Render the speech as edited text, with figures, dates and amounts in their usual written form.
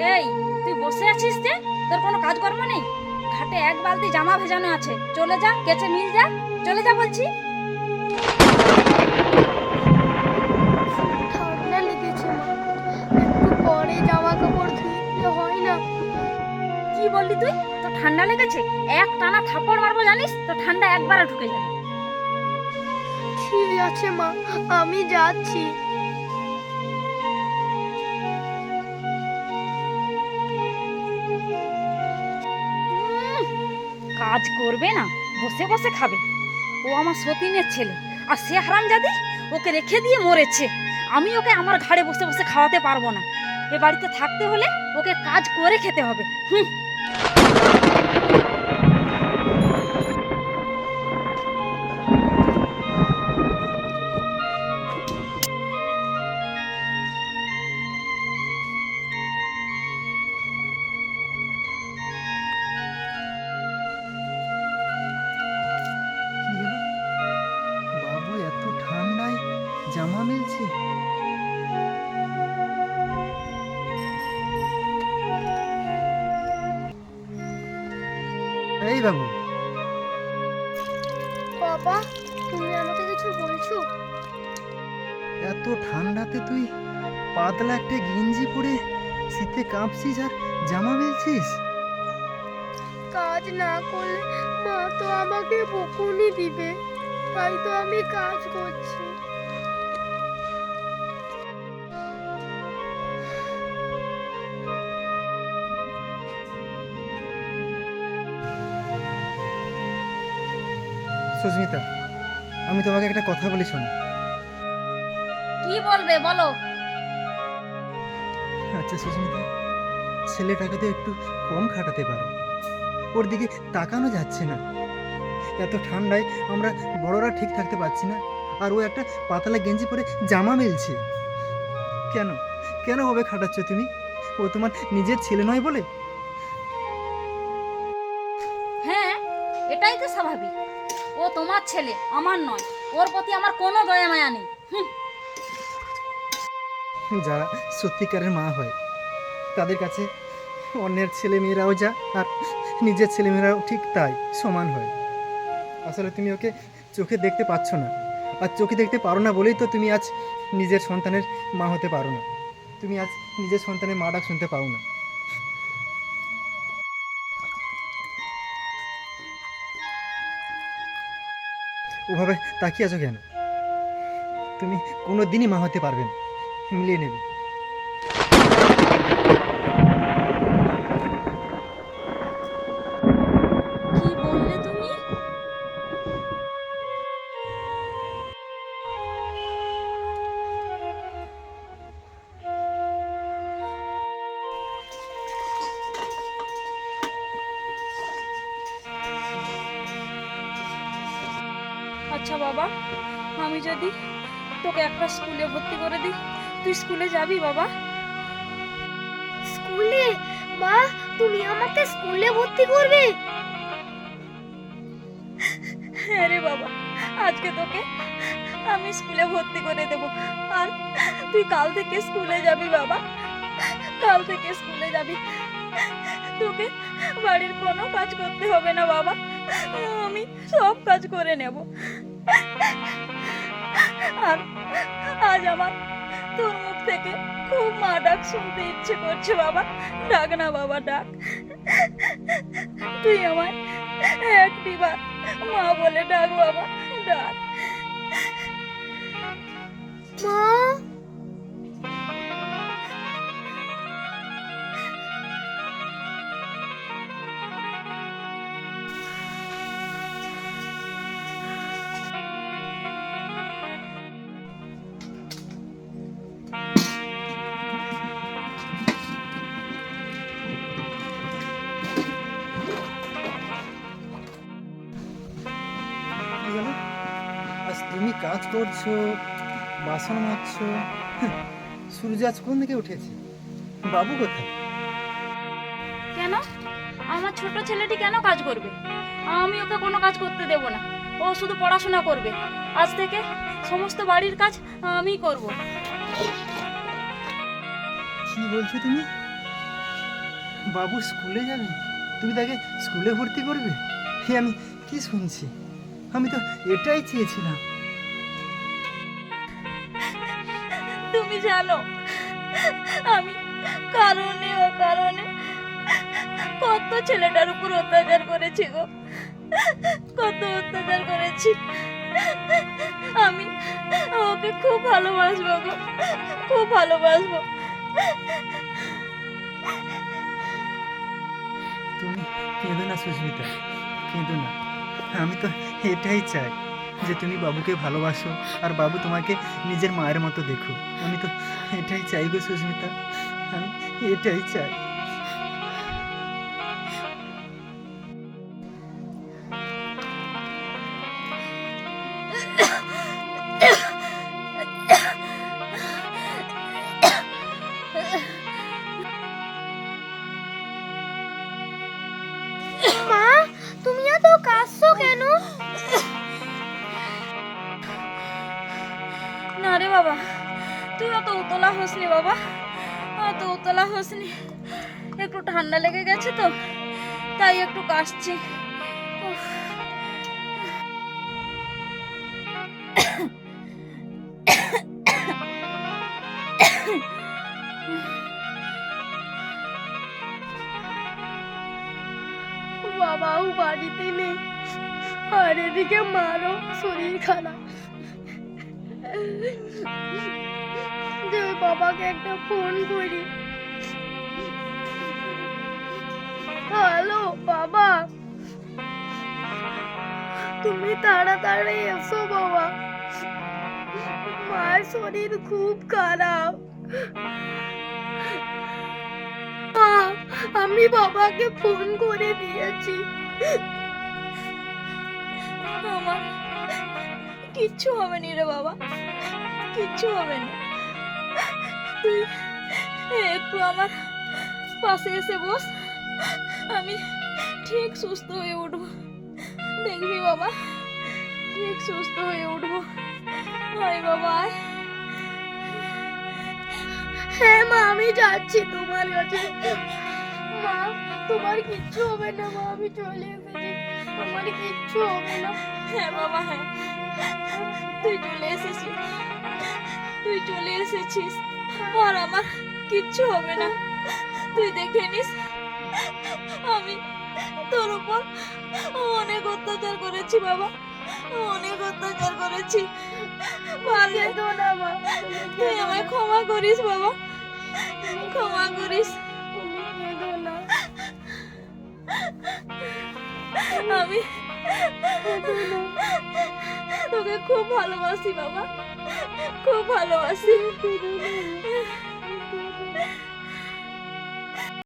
এই, তুই বসে আছিস যে? তোর কোনো কাজকর্ম নেই? ঘাটে এক বালতি জামা ভেজানো আছে, চলে যা, কেচে মিল যা, চলে যা বলছি। ঠান্ডা লেগেছে মা, একটু পরে জামা কাপড় ধুইলে হয় না? কি বললি তুই? তোর ঠান্ডা লেগেছে? এক টানা থাপ্পড় মারবো জানিস, তো ঠান্ডা একবারে ঢুকে যাবে। ঠিক আছে মা, আমি যাচ্ছি। কাজ করবে না, বসে বসে খাবে। ও আমার সতীনের ছেলে, আর সে হারামজাদি ওকে রেখে দিয়ে মরেছে। আমি ওকে আমার ঘাড়ে বসে বসে খাওয়াতে পারবো না। এ বাড়িতে থাকতে হলে ওকে কাজ করে খেতে হবে। হুম। কি হলো? বাবু এত ঠান্ডায় জামা মেলছে? এই বাবু, বাবা, তুমি আমাকে কিছু বলছো? এত ঠান্ডাতে তুই পাতলা একটা গেঞ্জি পরে শীতে কাঁপছিস আর জামা মেলছিস? কাজ না করলে মা তো আমাকে বকুনি দিবে, তাই তো আমি কাজ করছি। সুস্মিতা, আমি তোমাকে একটা কথা বলি শোনো। কি বলবে বলো। আচ্ছা সুস্মিতা, ছেলেটাকে তো একটু কম খাটাতে পারো। ওর দিকে তাকানো যাচ্ছে না। এত ঠান্ডায় আমরা বড়রা ঠিক থাকতে পারছি না, আর ও একটা পাতলা গেঞ্জি পরে জামা মেলছে। কেন কেন ওভাবে খাটাচ্ছ তুমি? ও তোমার নিজের ছেলে নয় বলে? হ্যাঁ, এটাই তো স্বাভাবিক। ও তোমার ছেলে, আমার নয়। ওর প্রতি আমার কোনো দয়া মায়া নেই। হুম। যারা সত্যিকারের মা হয় তাদের কাছে অন্যের ছেলে মেয়েরাও যা, আর নিজের ছেলে মেয়েরাও ঠিক তাই সমান হয়। আসলে তুমি ওকে চোখে দেখতে পাচ্ছ না, আর চোখে দেখতে পারো না বলেই তো তুমি আজ নিজের সন্তানের মা হতে পারো না। তুমি আজ নিজের সন্তানের মা ডাক শুনতে পাও না। ওভাবে তাকিয়ে আছো কেন? তুমি কোনো দিনই মা হতে পারবে না, মিলিয়ে নেবে। কি বললে তুমি? আচ্ছা বাবা, আমি যদি তোকে একটা স্কুলে ভর্তি করে দিই, তুই স্কুলে যাবি বাবা? স্কুলে? মা, তুমি আমাকে স্কুলে ভর্তি করবে? হ্যাঁ রে বাবা, আজকে তোকে আমি স্কুলে ভর্তি করে দেব। আর তুই কাল থেকে স্কুলে যাবি বাবা, কাল থেকে স্কুলে যাবি। তোকে বাড়ির কোনো কাজ করতে হবে না বাবা, আমি সব কাজ করে নেব। আর আজ আমার তোর মুখ থেকে খুব মা ডাক শুনতে ইচ্ছে করছে বাবা। ডাক না বাবা, ডাক। তুই আমায় একটিবার মা বলে ডাক বাবা, ডাক। মা, কি হলো? আজ তুমি কাজ করছো, বাসন মাজছো, সূর্য আজ কোন দিকে উঠেছে? বাবু কোথায়? কেন? আমার ছোট ছেলেটি কেন কাজ করবে? আমি ওকে কোনো কাজ করতে দেব না। ও শুধু পড়াশোনা করবে। আজ থেকে সমস্ত বাড়ির কাজ আমিই করব। কি বলছো তুমি? বাবু স্কুলে যাবে? তুমি তাকে স্কুলে ভর্তি করবে? হে, আমি কি শুনছি? আমি তো এটাই চেয়েছিলাম। তুমি জানো আমি কারণে অকারণে কত ছেলেটার উপর অত্যাচার করেছি গো, কত অত্যাচার করেছি। আমি ওকে খুব ভালোবাসবো গো, খুব ভালোবাসবো। তুমি কেঁদো না সুস্মিতা, কেঁদো না। আমি তো এটাই চাই যে তুমি বাবুকে ভালোবাসো আর বাবু তোমাকে নিজের মায়ের মতো দেখো। আমি তো এটাই চাই গো সুস্মিতা, আমি এটাই চাই। মা, তুমি এত কাঁদছো কেন? না রে বাবা, তুই অত উতলা হসনি বাবা, অত উতলা হসনি। একটু ঠান্ডা লেগে গেছে তো, তাই একটু কাশছি। উফ। বাবাও বাড়িতে নেই, আর এদিকে মারও শরীর খারাপ। যে বাবাকে একটা ফোন করি। হ্যালো বাবা, তুমি তাড়াতাড়ি এসো বাবা, মায়ের শরীর খুব খারাপ। মা, আমি বাবাকে ফোন করে দিয়েছি। আমার কিচ্ছু হবে নি রে বাবা, কিচ্ছু হবে না। তুই একটু আমার পাশে এসে বস, আমি ঠিক সুস্থ হয়ে উঠবো। দেখবি বাবা, ঠিক সুস্থ হয়ে উঠবো। আয় বাবা আয়। হ্যাঁ মা, আমি যাচ্ছি তোমার কাছে। মা, তোমার কিচ্ছু হবে না মা, আমি চলে এসেছি, আমার কিচ্ছু হবে না। হ্যাঁ বাবা হ্যাঁ, তুই চলে এসেছিস, তুই চলে এসেছিস, আর আমার কিচ্ছু হবে না। তুই দেখে নিস, আমি তোর উপর অনেক অত্যাচার করেছি বাবা, অনেক অত্যাচার করেছি। পারলে কেঁদো না মা, তুমি তুই কেঁদো আমায় না। ক্ষমা করিস বাবা, ক্ষমা করিস। তুমি কেঁদো না। আমি তোকে খুব ভালোবাসি বাবা, খুব ভালোবাসি। কেঁদো না।